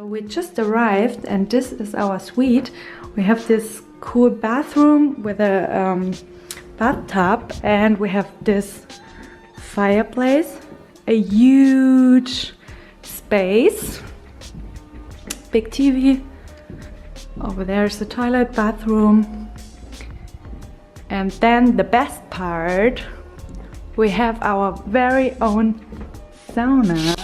We just arrived and this is our suite. We have this cool bathroom with a bathtub and we have this fireplace, a huge space, big TV. Over there is the toilet, bathroom. And then the best part, we have our very own sauna.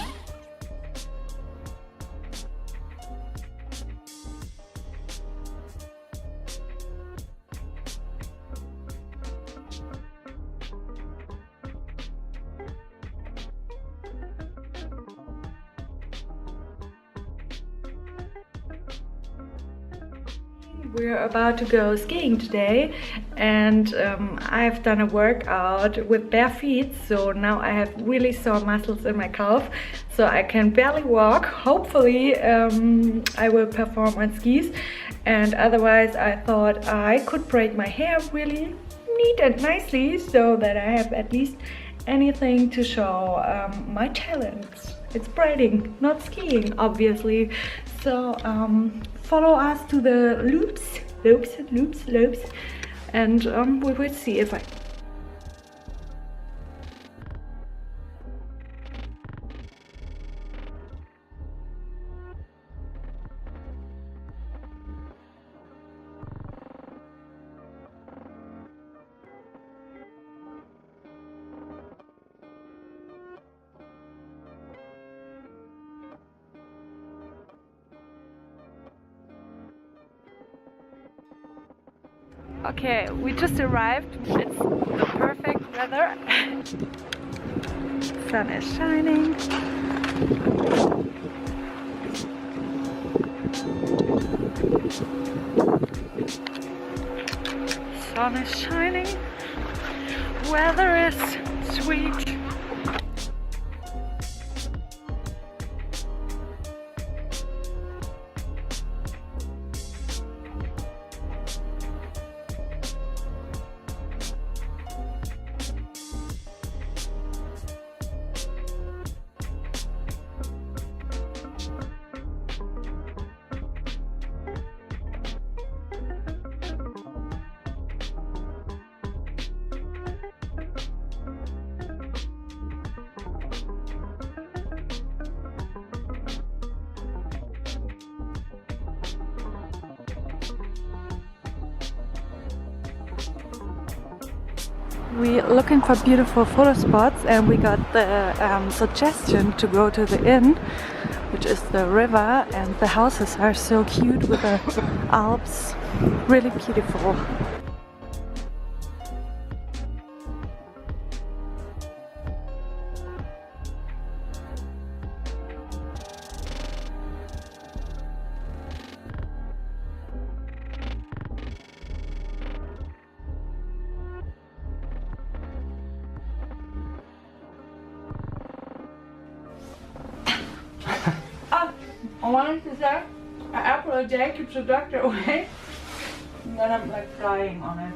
We're about to go skiing today and I've done a workout with bare feet, so now I have really sore muscles in my calf, so I can barely walk. Hopefully I will perform on skis, and otherwise I thought I could braid my hair really neat and nicely so that I have at least anything to show my talents. It's braiding, not skiing, obviously. So follow us to the loops, and we will see if I... Okay, we just arrived. It's the perfect weather. Sun is shining. Sun is shining. Weather is sweet. We're looking for beautiful photo spots and we got the suggestion to go to the inn, which is the river, and the houses are so cute with the Alps, really beautiful. I wanted to say, I apologize, keep the doctor away, and then I'm like flying on it.